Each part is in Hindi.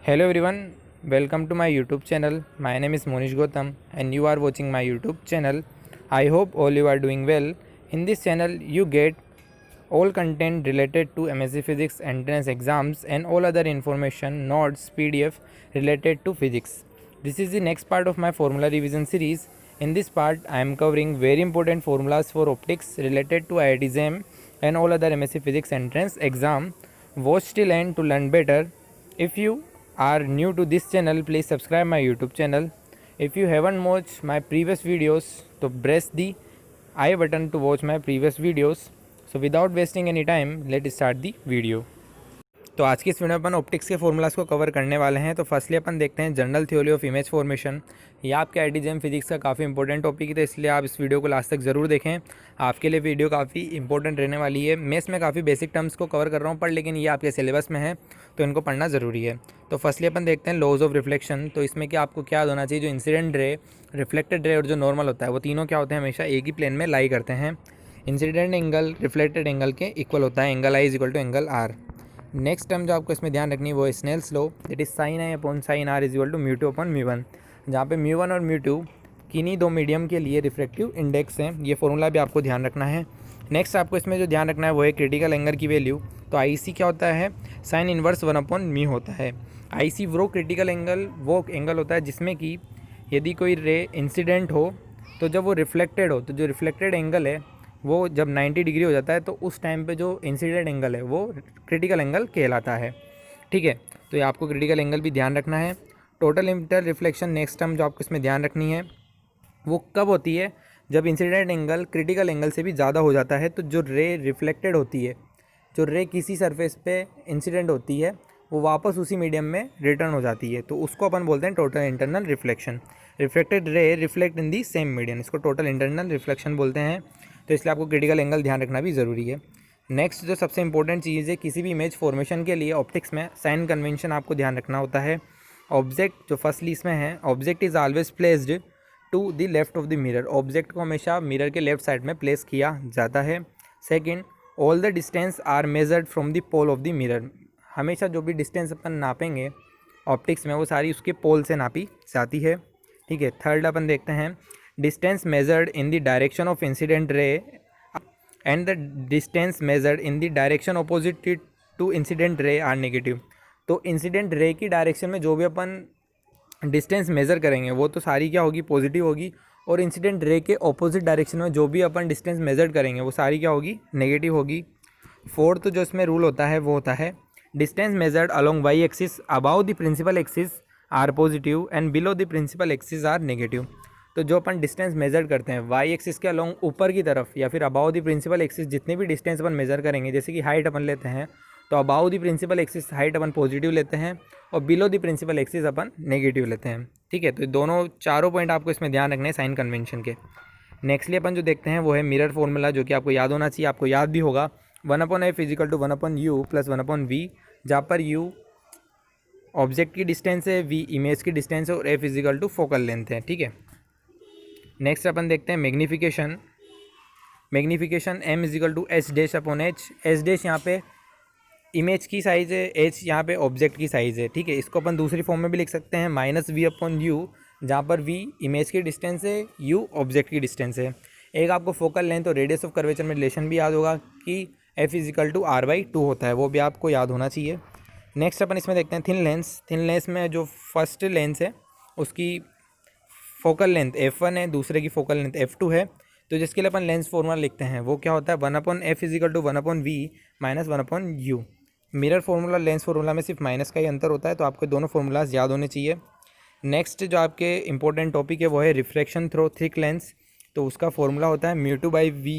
Hello everyone, welcome to my YouTube channel. My name is Monish Gautam and you are watching my YouTube channel. I hope all you are doing well. In this channel you get all content related to MSc Physics entrance exams and all other information, notes, PDF related to physics. This is the next part of my formula revision series. In this part I am covering very important formulas for optics related to IIT JAM and all other MSc Physics entrance exam. Watch till end to learn better. If you are new to this channel, please subscribe my YouTube channel. If you haven't watched my previous videos, तो press the I button to watch my previous videos. So without wasting any time, let's start the video. तो आज की इस वीडियो में अपन ऑप्टिक्स के फॉर्मूलाज को कवर करने वाले हैं। तो फर्स्टली अपन देखते हैं general theory of image formation. ये आपके IIT JAM फिजिक्स का काफ़ी इंपॉर्टेंट टॉपिक है, तो इसलिए आप इस वीडियो को लास्ट तक ज़रूर देखें। आपके लिए वीडियो काफ़ी इंपॉर्टेंट रहने वाली है। मैं इसमें काफ़ी बेसिक टर्म्स को कवर कर रहा हूँ, पर लेकिन ये आपके सिलेबस में है तो इनको पढ़ना ज़रूरी है। तो फर्स्टली अपन देखते हैं लॉज ऑफ रिफ्लेक्शन। तो इसमें क्या आपको क्या होना चाहिए, जो इंसिडेंट रे, रिफ्लेक्टेड रे और जो नॉर्मल होता है, वो तीनों क्या होते हैं, हमेशा एक ही प्लेन में लाई करते हैं। इंसिडेंट एंगल रिफ्लेक्टेड एंगल के इक्वल होता है, angle I is equal to angle R. Next term जो आपको इसमें ध्यान रखनी है वो है Snell's law, that is sine I upon sine R is equal to mu two upon mu one, जहाँ पे म्यू वन और म्यू टू किन्हीं दो मीडियम के लिए रिफ्रैक्टिव इंडेक्स हैं। ये फॉर्मूला भी आपको ध्यान रखना है। नेक्स्ट आपको इसमें जो ध्यान रखना है वो है क्रिटिकल एंगल की वैल्यू। तो आई सी क्या होता है, sign inverse one upon mu होता है। आई सी वो क्रिटिकल एंगल वो एंगल होता है जिसमें कि यदि कोई रे इंसिडेंट हो तो जब वो रिफ्लेक्टेड हो, तो जो रिफ्लेक्टेड एंगल है वो जब 90 डिग्री हो जाता है तो उस टाइम पे जो इंसिडेंट एंगल है वो क्रिटिकल एंगल कहलाता है। ठीक है, तो ये आपको क्रिटिकल एंगल भी ध्यान रखना है। Total inter reflection next term जो आपको इसमें ध्यान रखनी है वो कब होती है, जब इंसिडेंट एंगल क्रिटिकल एंगल से भी ज़्यादा हो जाता है। तो जो रे रिफ्लेक्टेड होती है, जो रे किसी सरफेस पे इंसिडेंट होती है, वो वापस उसी मीडियम में रिटर्न हो जाती है, तो उसको अपन बोलते हैं total internal reflection. Reflected ray reflect in the same medium, इसको टोटल इंटरनल रिफ्लेक्शन बोलते हैं। तो इसलिए आपको क्रिटिकल एंगल ध्यान रखना भी ज़रूरी है। नेक्स्ट जो सबसे इंपॉर्टेंट चीज़ है किसी भी इमेज फॉर्मेशन के लिए ऑप्टिक्स में, साइन कन्वेंशन आपको ध्यान रखना होता है। ऑब्जेक्ट जो फर्स्टली इसमें है, object is always placed to the left of the mirror. Object को हमेशा मिरर के लेफ्ट साइड में प्लेस किया जाता है। Second, all the distance are measured from the pole of the mirror. हमेशा जो भी डिस्टेंस अपन नापेंगे ऑप्टिक्स में वो सारी उसके पोल से नापी जाती है। ठीक है। थर्ड अपन देखते हैं distance measured in the direction of incident ray and the distance measured in the direction opposite to incident ray are negative। तो इंसिडेंट रे की डायरेक्शन में जो भी अपन डिस्टेंस मेज़र करेंगे वो तो सारी क्या होगी, पॉजिटिव होगी, और इंसिडेंट रे के ऑपोजिट डायरेक्शन में जो भी अपन डिस्टेंस मेजर करेंगे वो सारी क्या होगी, नेगेटिव होगी। फोर्थ जो इसमें रूल होता है वो होता है distance measured along Y axis above the principal axis are positive and below the principal axis are negative. तो जो अपन डिस्टेंस मेजर करते हैं वाई एक्सिस के अलोंग ऊपर की तरफ या फिर अबाउ द प्रिंसिपल एक्सिस, जितने भी डिस्टेंस अपन मेजर करेंगे, जैसे कि हाइट अपन लेते हैं तो above the principal axis height अपन पॉजिटिव लेते हैं और बिलो द प्रिंसिपल एक्सिस अपन नेगेटिव लेते हैं। ठीक है, तो दोनों चारों पॉइंट आपको इसमें ध्यान रखने हैं साइन कन्वेंशन के। नेक्स्टली अपन जो देखते हैं वो है मिरर फॉर्मूला, जो कि आपको याद होना चाहिए, आपको याद भी होगा। 1/f equal to 1/u plus 1/v, जहाँ पर u ऑब्जेक्ट की डिस्टेंस है, v इमेज की डिस्टेंस है और f equal to focal length है। ठीक है। नेक्स्ट अपन देखते हैं magnification. Magnification m equal to H dash upon H. H dash यहाँ पे इमेज की साइज़ है, h यहाँ पे ऑब्जेक्ट की साइज़ है। ठीक है, इसको अपन दूसरी फॉर्म में भी लिख सकते हैं -v अपॉन u, जहाँ पर v इमेज की डिस्टेंस है, u ऑब्जेक्ट की डिस्टेंस है। एक आपको फोकल लेंथ और रेडियस ऑफ कर्वेचर में रिलेशन भी याद होगा कि f इजिकल टू r/2 होता है, वो भी आपको याद होना चाहिए। नेक्स्ट अपन इसमें देखते हैं थिन लेंस। थिन लेंस में जो फर्स्ट लेंस है उसकी फोकल लेंथ f1 है, दूसरे की फोकल लेंथ f2 है। तो जिसके लिए अपन लेंस फॉर्मूला लिखते हैं वो क्या होता है, 1/f equal to 1/v minus 1/u। Mirror formula lens formula में सिर्फ माइनस का ही अंतर होता है, तो आपको दोनों फार्मूलाज याद होने चाहिए। नेक्स्ट जो आपके इंपॉर्टेंट टॉपिक है वो है रिफ्रैक्शन थ्रू थिक लेंस। तो उसका फॉर्मूला होता है μ2/v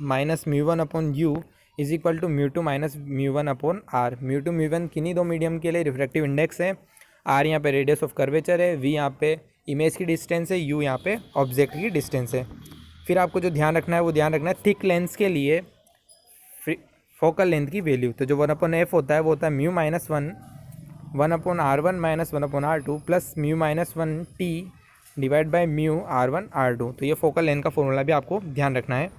minus μ1/u is equal to μ2 minus μ1/r। μ2 μ1 किन्हीं दो मीडियम के लिए रिफ्रैक्टिव इंडेक्स है, r यहाँ पे रेडियस ऑफ कर्वेचर है, v यहाँ पे इमेज की डिस्टेंस है, u यहाँ पे ऑब्जेक्ट की डिस्टेंस है। फिर आपको जो ध्यान रखना है वो ध्यान रखना है थिक लेंस के लिए फोकल लेंथ की वैल्यू। तो जो 1/f होता है वो होता है μ-1 1/r1 minus 1/r2 plus μ-1t divide by μ(r1)(r2। तो ये फोकल लेंथ का फॉर्मूला भी आपको ध्यान रखना है।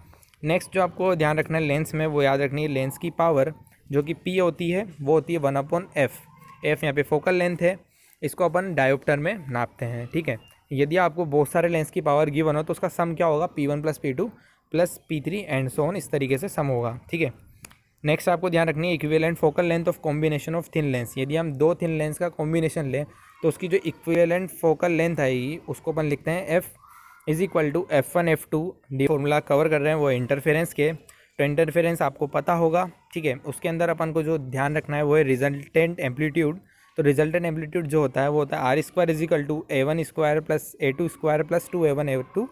नेक्स्ट जो आपको ध्यान रखना है लेंस में वो याद रखनी है लेंस की पावर, जो कि p होती है वो होती है 1/f। f यहाँ पे फोकल लेंथ है इसको अपन डायोप्टर में नापते हैं, ठीक है। यदि आपको बहुत सारे लेंस की पावर गिवन हो तो उसका सम क्या होगा, P1 + P2 + P3 and so on, इस तरीके से सम होगा, ठीक है। नेक्स्ट आपको ध्यान रखनी है equivalent focal length of combination of thin lens. यदि हम 2 थिन लेंस का कॉम्बिनेशन लें तो उसकी जो इक्विवेलेंट फोकल लेंथ आएगी उसको अपन लिखते हैं F = F1 F2 D. Formula cover कर रहे हैं वो इंटरफेरेंस के, तो इंटरफेरेंस आपको पता होगा, ठीक है। उसके अंदर अपन को जो ध्यान रखना है वो है रिजल्टेंट एम्पलीट्यूड। तो रिजल्टेंट एम्पलीट्यूड जो होता है वो होता है R² = A1² + A2² + 2A1 A2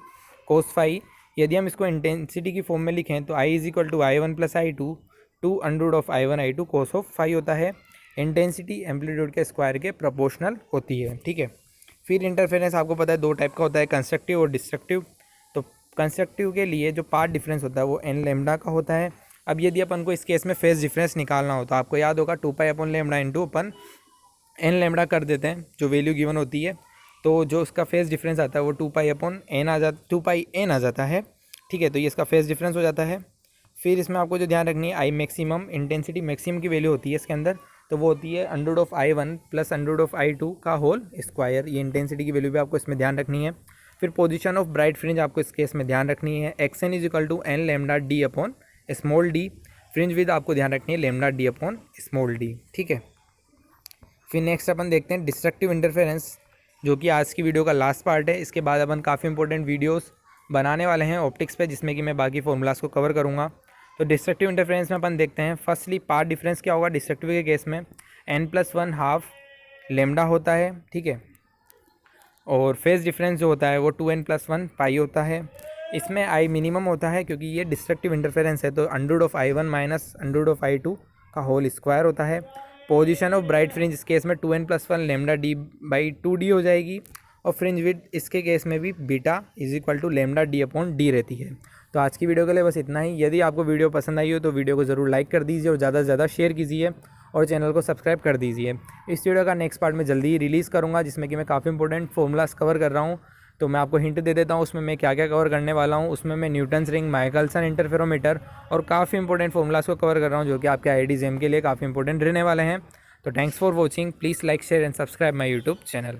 cos phi। यदि हम इसको इंटेंसिटी की फॉर्म में लिखें तो I = I1 + I2 2√I1 I2 cos phi होता है। इंटेंसिटी एम्पलीट्यूड के स्क्वायर के प्रोपोर्शनल होती है, ठीक है। फिर इंटरफेरेंस आपको पता है 2 टाइप का होता है, कंस्ट्रक्टिव और डिस्ट्रक्टिव। तो कंस्ट्रक्टिव के लिए जो पार्ट डिफरेंस होता है वो n लैम्डा का होता है। अब यदि अपन को इस केस में फेज डिफरेंस निकालना हो तो आपको याद होगा 2π/λ इंटू अपन n लैम्डा कर देते हैं जो वैल्यू गिवन होती है। तो जो उसका फेज डिफरेंस आता है वो 2πn आ जाता है, ठीक है। तो ये इसका फेज डिफरेंस हो जाता है। फिर इसमें आपको जो ध्यान रखनी है आई मैक्सिमम, इंटेंसिटी मैक्सिमम की वैल्यू होती है इसके अंदर, तो वो होती है √I1 + √I2 का होल स्क्वायर। ये इंटेंसिटी की वैल्यू भी आपको इसमें ध्यान रखनी है। फिर पोजीशन ऑफ ब्राइट फ्रिंज आपको इस केस में ध्यान रखनी है, xn = nλd/d। फ्रिंज विद आपको ध्यान रखनी है λd/d, ठीक है। फिर नेक्स्ट अपन देखते हैं डिस्ट्रक्टिव इंटरफेरेंस, जो कि आज की वीडियो का लास्ट पार्ट है। इसके बाद अपन काफ़ी इंपॉर्टेंट वीडियोस बनाने वाले हैं ऑप्टिक्स पे, जिसमें कि मैं बाकी फॉर्मूलाज को कवर करूँगा। तो डिस्ट्रक्टिव इंटरफेरेंस में अपन देखते हैं फर्स्टली पार्ट डिफरेंस क्या होगा डिस्ट्रक्टिव के केस में, n+1/2 लैम्डा होता है, ठीक है। और फेज डिफरेंस जो होता है वो 2n+1 पाई होता है। इसमें आई मिनिमम होता है क्योंकि ये डिस्ट्रक्टिव इंटरफेरेंस है, तो √I1 - √I2 का होल स्क्वायर होता है। पोजीशन ऑफ ब्राइट फ्रिंज इस केस में 2n+1 λd/2d हो जाएगी। और फ्रिंज विड्थ इसके केस में भी बीटा = λd/d रहती है। तो आज की वीडियो के लिए बस इतना ही। यदि आपको वीडियो पसंद आई हो तो वीडियो को ज़रूर लाइक कर दीजिए और ज़्यादा से ज़्यादा शेयर कीजिए और चैनल को सब्सक्राइब कर दीजिए। इस वीडियो का नेक्स्ट पार्ट में जल्दी ही रिलीज़ करूँगा, जिसमें कि मैं काफ़ी इंपॉर्टेंट फॉर्मूलाज कवर कर रहा हूँ। तो मैं आपको हिंट दे देता हूँ उसमें मैं क्या क्या कवर करने वाला हूँ। उसमें मैं न्यूटन्स रिंग, माइकलसन इंटरफेरोमीटर और काफ़ी इंपॉर्टेंट फॉर्मूलाज को कवर कर रहा हूँ, जो कि आपके IIT JEM के लिए काफ़ी इंपॉर्टेंट रहने वाले हैं। तो thanks for watching, please like, share and subscribe my YouTube channel.